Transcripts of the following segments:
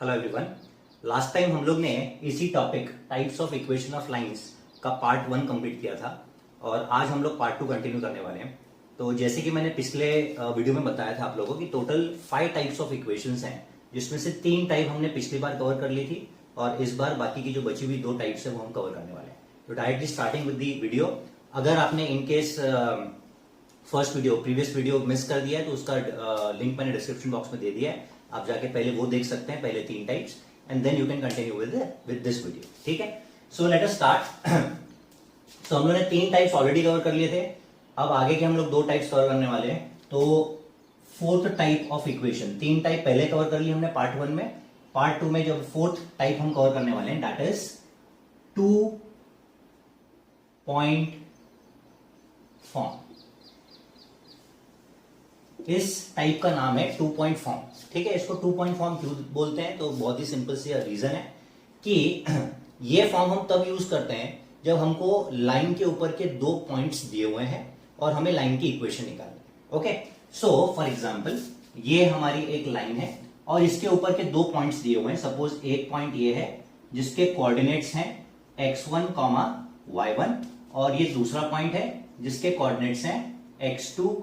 Hello everyone. Last time हम लोग ने इसी topic types of equation of lines का पार्ट 1 कंप्लीट किया था और आज हम लोग पार्ट 2 कंटिन्यू करने वाले हैं। तो जैसे कि मैंने पिछले वीडियो में बताया था आप लोगों की टोटल 5 टाइप्स ऑफ इक्वेशंस हैं, जिसमें से 3 टाइप हमने पिछली बार कवर कर ली थी और इस बार बाकी की जो बची हुई 2 टाइप्स है वो हम कवर करने वाले हैं। तो directly starting with the video. अगर आपने in case first video previous video miss कर दिया है तो उसका लिंक मैंने डिस्क्रिप्शन बॉक्स में दे दिया है, आप जाके पहले वो देख सकते हैं, पहले 3 types, and then you can continue with this video. ठीक है, सो लेट अस स्टार्ट। तो हम लोगों ने 3 टाइप्स ऑलरेडी कवर कर लिए थे, अब आगे के हम लोग 2 टाइप्स कवर करने वाले हैं। तो 4th type of equation, 3 type पहले कवर कर लिए हमने पार्ट 1 में। पार्ट 2 में जो 4th टाइप हम कवर करने वाले हैं दैट इज 2 पॉइंट फॉर्म। इस टाइप का नाम है 2 पॉइंट फॉर्म। ठीक है, इसको 2 पॉइंट फॉर्म क्यों बोलते हैं? तो बहुत ही सिंपल सी रीजन है कि ये फॉर्म हम तब यूज करते हैं जब हमको लाइन के ऊपर के 2 पॉइंट्स दिए हुए हैं और हमें लाइन की इक्वेशन निकालनी है। ओके, सो फॉर एग्जांपल ये हमारी एक लाइन है और इसके ऊपर के 2 पॉइंट्स दिए हुए हैं। सपोज एक पॉइंट ये है जिसके कोऑर्डिनेट्स हैं x1, y1 और ये दूसरा पॉइंट है जिसके कोऑर्डिनेट्स हैं x2,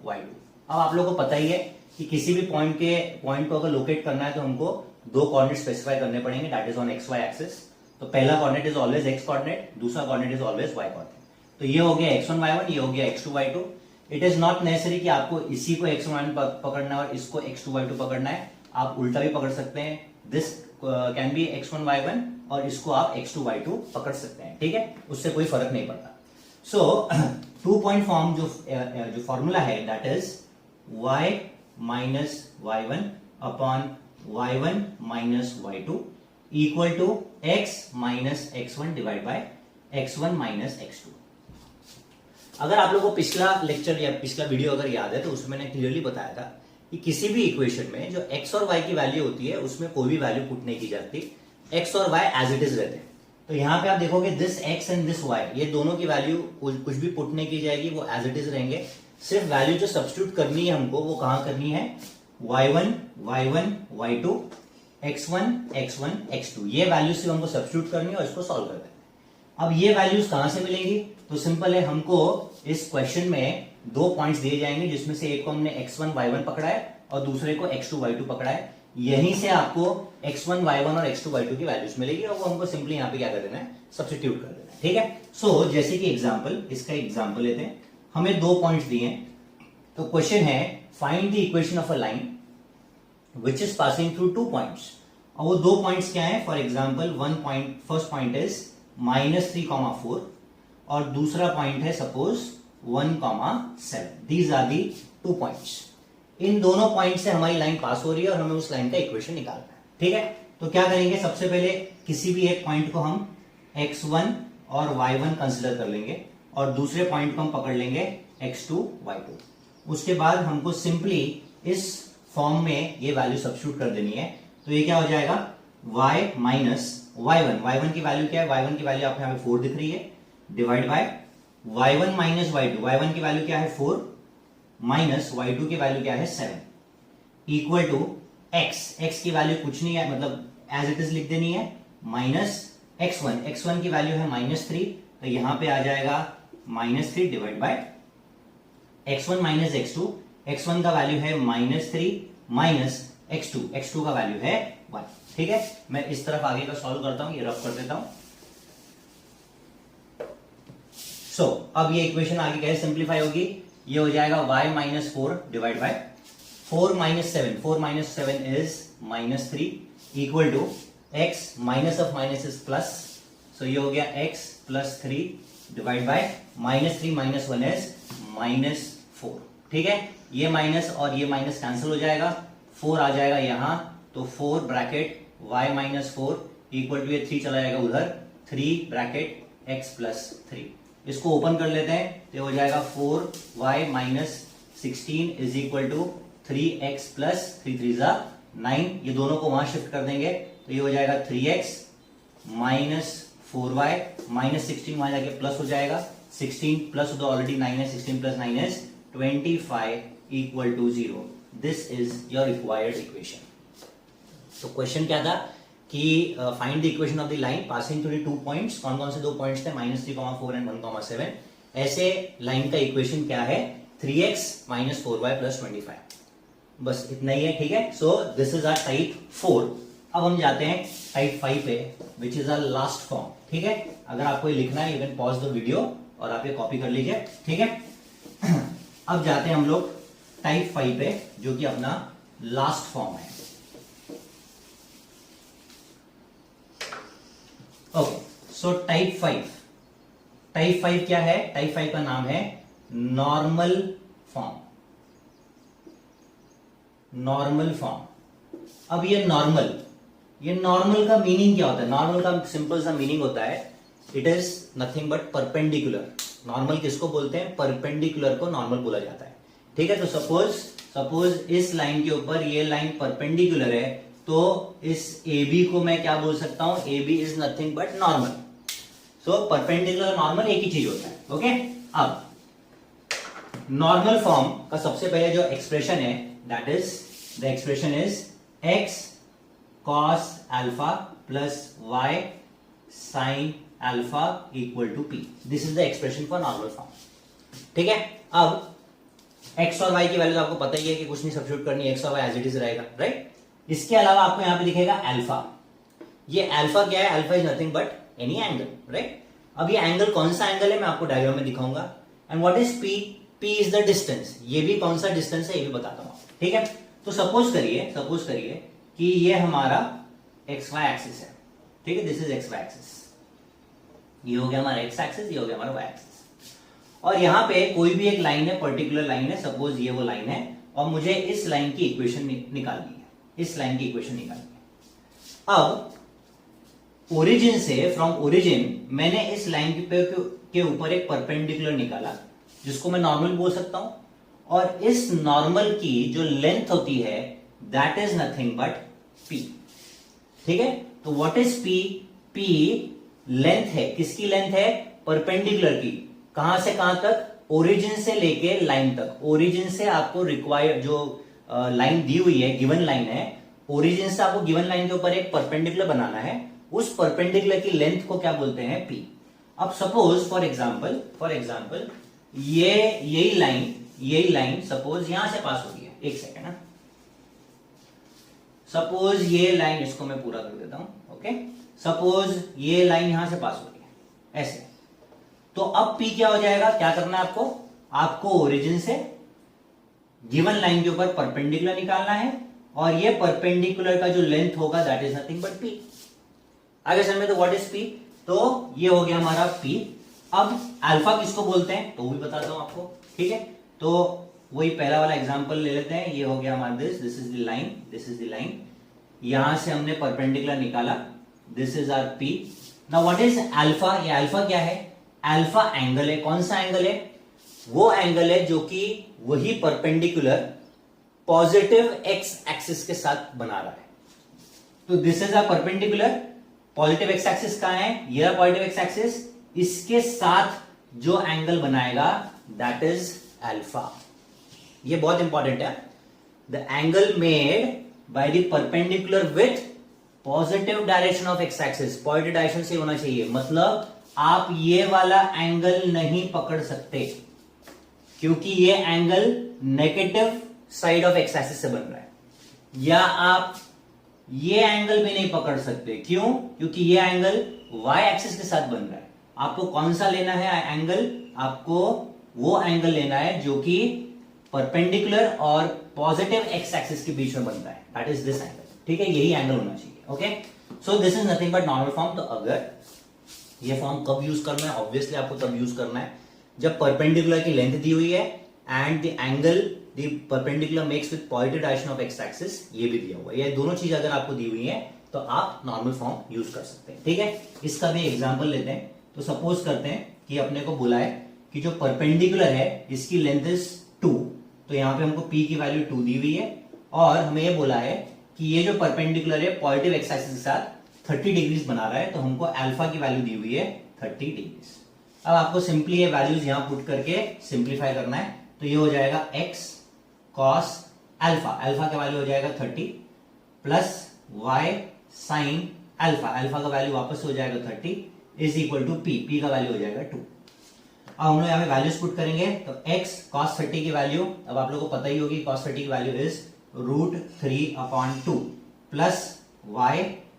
y2। अब आप लोगों को पता ही है कि किसी भी पॉइंट को अगर लोकेट करना है तो हमको 2 कोऑर्डिनेट स्पेसिफाई करने पड़ेंगे, that is on X Y axis. तो पहला coordinate is always X coordinate, दूसरा coordinate is always Y coordinate. तो ये हो गया x1 y1, ये हो गया x2 y2। It is not necessary कि आपको इसी को x1 y1 पकड़ना है और इसको x2 y2 पकड़ना है, आप उल्टा भी पकड़ सकते हैं। This can be x1 y1 और इसको आप x2 y2 पकड़ सकते हैं। ठीक है, उससे कोई फर्क नहीं पड़ता। सो 2 पॉइंट फॉर्म जो फॉर्मूला है that is y minus y1 upon y1 minus y2 equal to x minus x1 divided by x1 minus x2। अगर आप लोगों को पिछला लेक्चर या पिछला वीडियो अगर याद है तो उसमें मैंने क्लियरली बताया था कि किसी भी इक्वेशन में जो x और y की वैल्यू होती है उसमें कोई भी वैल्यू पुट नहीं की जाती, x और y एज इट इज रहते हैं। तो यहां पे आप देखोगे this x and this y, ये दोनों की वैल्यू कुछ भी पुट नहीं की जाएगी, वो एज इट इज रहेंगे। सिर्फ वैल्यू जो सब्स्टिट्यूट करनी है हमको वो कहां करनी है, y1 y1 y2 x1 x1 x2, ये वैल्यू से हमको सब्स्टिट्यूट करनी है और इसको सॉल्व कर देना है। अब ये वैल्यूज कहां से मिलेंगी? तो सिंपल है, हमको इस क्वेश्चन में 2 पॉइंट्स दिए जाएंगे जिसमें से एक को हमने x1 y1 पकड़ा है और दूसरे को x2 y2 पकड़ा है। यहीं से आपको x1 y1 और x2 y2 की वैल्यूज मिलेगी और वो हमको सिंपली यहाँ पे क्या कर देना है, सब्स्टिट्यूट कर देना है। ठीक है, सो जैसे कि एग्जाम्पल, इसका एग्जाम्पल लेते हैं। हमें 2 पॉइंट्स दिए हैं, तो क्वेश्चन है find the equation of a line which is passing through 2 points. और वो 2 पॉइंट्स क्या है? For example first point is -3, 4 और दूसरा पॉइंट है suppose 1, 7। These are the 2 points. इन दोनों पॉइंट से हमारी लाइन पास हो रही है और हमें उस लाइन का इक्वेशन निकालना है। ठीक है, तो क्या करेंगे, सबसे पहले किसी भी एक पॉइंट को हम x1 और y1 कंसिडर कर लेंगे और दूसरे पॉइंट को हम पकड़ लेंगे x2 y2। उसके बाद हमको सिंपली इस फॉर्म में ये वैल्यू सब्स्टिट्यूट कर देनी है। तो ये क्या हो जाएगा, y माइनस y1 की वैल्यू क्या है, y1 की वैल्यू आपको यहाँ पे 4 दिख रही है, divide by y1 minus y1 की वैल्यू क्या है 4 माइनस y2 की वैल्यू क्या है 7 इक्वल टू x की वैल्यू कुछ नहीं है, मतलब एज इट इज लिख देनी है, माइनस x1 की वैल्यू है -3, तो यहां पे आ जाएगा -3 divide bye x1 minus x1 का वैल्यू है -3 माइनस x2 का वैल्यू है 1। ठीक है, मैं इस तरफ आगे का सॉल्व करता हूं, ये रफ कर देता हूं। सो अब ये इक्वेशन आगे कैसे सिंप्लीफाई होगी, ये हो जाएगा y minus 4 divide by 4 minus 7 is -3 equal to x minus of minus is plus, so ये हो गया x plus 3 divide by -3 minus 1 is -4। ठीक है, ये माइनस और ये माइनस कैंसिल हो जाएगा, 4 आ जाएगा यहां, तो 4 bracket y minus 4 equal to ये 3 चला जाएगा उधर, 3 ब्रैकेट x प्लस 3। इसको ओपन कर लेते हैं, तो हो जाएगा 4y minus 16 is equal to 3x plus 3 9। ये दोनों को वहां शिफ्ट कर देंगे तो ये हो जाएगा 3x माइनस 4y माइनस 16 वहां जाके प्लस हो जाएगा, 16 प्लस ऑलरेडी 9 है, 16 plus 9 is 25 equal to 0। This is your required equation. तो क्वेश्चन क्या था कि find the equation of the line passing through the 2 points. कौन कौन से 2 पॉइंट्स थे? -3,4 एंड 1,7। ऐसे लाइन का इक्वेशन क्या है? 3x - 4y + 25। बस इतना ही है, ठीक है। So this is our type 4। अब हम जाते हैं टाइप 5 पे, which is our last form, ठीक है। अगर आपको ये लिखना है, you can pause the video और आप ये कॉपी कर लीजिए, ठीक है। अब जाते हैं हम लोग टाइप 5 पे, जो कि अपना लास्ट फॉर्म है। ओके, सो टाइप 5 क्या है? टाइप 5 का नाम है नॉर्मल फॉर्म। Normal form. अब ये नॉर्मल का मीनिंग क्या होता है? नॉर्मल का सिंपल सा मीनिंग होता है, it is nothing but perpendicular. Normal किसको बोलते हैं? परपेंडिकुलर को नॉर्मल बोला जाता है, ठीक है। तो सपोज इस लाइन के ऊपर ये लाइन परपेंडिकुलर है, तो इस AB को मैं क्या बोल सकता हूं? AB is nothing but normal. So perpendicular normal एक ही चीज होता है, ओके। अब नॉर्मल फॉर्म का सबसे पहले जो एक्सप्रेशन है, that is the expression is x cos alpha plus y sin alpha equal to p. This is the expression for normal form, ठीक है। अब x और y की वैल्यू आपको पता ही है कि कुछ नहीं सब्स्टिट्यूट करनी, x और y एज इट इज रहेगा, राइट। इसके अलावा आपको यहां पे दिखेगा अल्फा। ये अल्फा क्या है? Alpha is nothing but any angle, right. अब ये एंगल कौन सा एंगल है मैं आपको डायग्राम में दिखाऊंगा। And what is p? p is the distance. ये भी कौन सा डिस्टेंस है ये भी बताता हूं, ठीक है। तो सपोज करिए कि ये हमारा xy एक्सिस है, ठीक है। दिस इज xy एक्सिस, ये हो गया हमारा x एक्सिस, ये हो गया हमारा y एक्सिस। और यहां पे कोई भी एक लाइन है, पर्टिकुलर लाइन है, सपोज ये वो लाइन है, और मुझे इस लाइन की इक्वेशन निकालनी है। इस लाइन की इक्वेशन निकालनी है। अब ओरिजिन से, फ्रॉम ओरिजिन मैंने इस लाइन के ऊपर एक परपेंडिकुलर निकाला, जिसको मैं नॉर्मल बोल सकता हूं। और इस नॉर्मल की जो लेंथ होती है, that is nothing but p, ठीक है। तो what is p? p length है, किसकी लेंथ है? परपेंडिकुलर की। कहां से कहां तक? ओरिजिन से लेके लाइन तक। ओरिजिन से आपको रिक्वायर्ड जो लाइन दी हुई है, गिवन लाइन है, ओरिजिन से आपको गिवन लाइन के ऊपर एक परपेंडिकुलर बनाना है। उस परपेंडिकुलर की लेंथ को क्या बोलते हैं? p। अब सपोज फॉर एग्जांपल यही लाइन सपोज यहां से पास हो रही है। एक सेकेंड ना, सपोज ये लाइन, इसको मैं पूरा कर देता हूं, ओके। सपोज ये लाइन यहां से पास हो रही है ऐसे, तो अब p क्या हो जाएगा? क्या करना है आपको ओरिजिन से गिवन लाइन के ऊपर परपेंडिकुलर निकालना है, और ये परपेंडिकुलर का जो लेंथ होगा that is nothing but p। आगे समझ में, तो व्हाट इज p? तो ये हो गया हमारा p। अब अल्फा किसको बोलते हैं तो वो भी बताता हूं आपको, ठीक है। तो वही पहला वाला एग्जांपल ले लेते हैं। ये हो गया हमारा दिस इज द लाइन, यहां से हमने परपेंडिकुलर निकाला, this is our p। Now what is alpha? ये अल्फा क्या है? अल्फा एंगल है। कौन सा एंगल है? वो एंगल है जो कि वही परपेंडिकुलर पॉजिटिव x एक्सिस के साथ बना रहा है। तो this is a perpendicular, positive x axis कहां है? ये पॉजिटिव x एक्सिस, इसके साथ जो एंगल बनाएगा दैट इज अल्फा। ये बहुत इंपॉर्टेंट है। The angle made by the perpendicular with positive direction of x axis. Positive direction से होना चाहिए, मतलब आप ये वाला एंगल नहीं पकड़ सकते, क्योंकि ये angle negative side of x axis से बन रहा है। या आप ये एंगल भी नहीं पकड़ सकते, क्यों? क्योंकि ये एंगल y एक्सिस के साथ बन रहा है। आपको कौन सा लेना है एंगल? आपको वो एंगल लेना है जो कि परपेंडिकुलर और पॉजिटिव x एक्सिस के बीच में बनता है, दैट इज दिस एंगल, ठीक है। यही एंगल होना चाहिए, okay. So this is nothing but normal form. तो अगर ये फॉर्म कब यूज करना है? ऑब्वियसली आपको तब यूज करना है जब परपेंडिकुलर की लेंथ दी हुई है and the angle the perpendicular makes with positive direction of x axis, ये भी दिया हुआ है। ये दोनों चीज अगर आपको दी हुई है तो आप नॉर्मल फॉर्म यूज कर सकते हैं, ठीक है। इसका भी एग्जांपल लेते हैं। तो सपोज करते हैं कि अपने को बोला है कि जो परपेंडिकुलर है इसकी लेंथ इज 2, तो यहां पे हमको p की वैल्यू 2 दी हुई है, और हमें ये बोला है कि ये जो परपेंडिकुलर है पॉजिटिव x एक्सिस के साथ 30 डिग्रीज बना रहा है, तो हमको अल्फा की वैल्यू दी हुई है 30 डिग्रीज। अब आपको सिंपली ये वैल्यूज यहां पुट करके सिंप्लीफाई करना है। तो ये हो जाएगा x cos अल्फा, अल्फा का वैल्यू हो जाएगा 30 प्लस y sin अल्फा, अल्फा का वैल्यू वापस हो जाएगा 30 is equal to P, P का वैल्यू हो जाएगा 2। अब हम लोग यहाँ पे वैल्यूज पुट करेंगे तो x cos 30 की वैल्यू, अब आप लोगों को पता ही होगी cos 30 की value is √3/2 plus y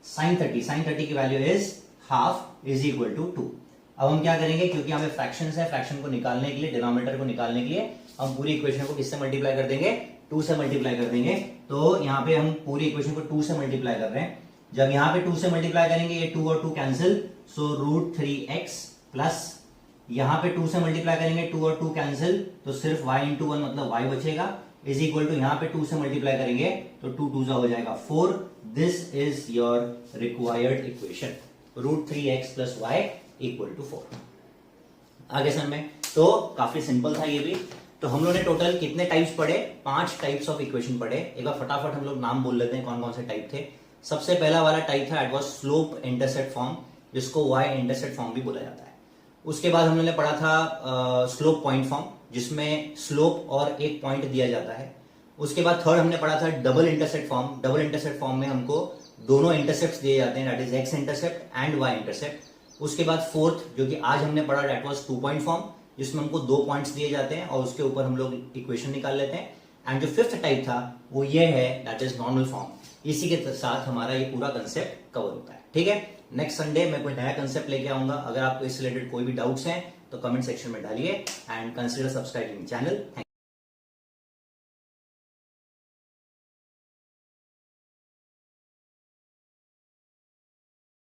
sin 30 की value is half is equal to 2। अब हम क्या करेंगे, क्योंकि हमें फ्रैक्शंस है, फ्रैक्शन को निकालने के लिए, डिनोमिनेटर को निकालने के लिए हम पूरी इक्वेशन को किससे मल्टीप्लाई कर देंगे, 2 से मल्टीप्लाई कर देंगे। तो यहाँ पे हम पूरी इक्वेशन को 2 से मल्टीप्लाई कर रहे हैं। जब यहाँ पे 2 से मल्टीप्लाई करेंगे ये 2 और 2 कैंसिल, सो √3x प्लस यहाँ पे 2 से मल्टीप्लाई करेंगे 2 और 2 कैंसिल, तो सिर्फ y इंटू 1 मतलब y बचेगा इज इक्वल टू यहाँ पे 2 से मल्टीप्लाई करेंगे तो 2 2 हो जाएगा 4। This is your required equation, √3x plus y equal to 4। आगे समझ में, तो काफी सिंपल था ये भी। तो हम लोग ने टोटल कितने टाइप्स पढ़े, 5 टाइप्स ऑफ इक्वेशन पढ़े। एक बार फटाफट हम लोग नाम बोल लेते हैं कौन कौन से टाइप थे। सबसे पहला वाला टाइप था, it was slope intercept form, जिसको y इंटरसेप्ट फॉर्म भी बोला जाता है। उसके बाद हम लोगों ने पढ़ा था स्लोप पॉइंट फॉर्म, जिसमें स्लोप और एक पॉइंट दिया जाता है। उसके बाद थर्ड हमने पढ़ा था double intercept form. Double intercept form में हमको दोनों इंटरसेप्ट दिए जाते हैं, that is X intercept and Y intercept. उसके बाद फोर्थ जो कि आज हमने पढ़ा, दैट वाज 2 पॉइंट फॉर्म, जिसमें हमको 2 पॉइंट्स दिए जाते हैं और उसके ऊपर हम लोग इक्वेशन निकाल लेते हैं। एंड जो फिफ्थ टाइप था वो ये है, दैट इज नॉर्मल फॉर्म। इसी के साथ हमारा ये पूरा कंसेप्ट कवर होता है। ठीक है, नेक्स्ट संडे मैं कोई नया कंसेप्ट लेके आऊंगा। अगर आपको इससे रिलेटेड कोई भी डाउट्स हैं तो कमेंट सेक्शन में डालिए एंड कंसीडर सब्सक्राइबिंग चैनल।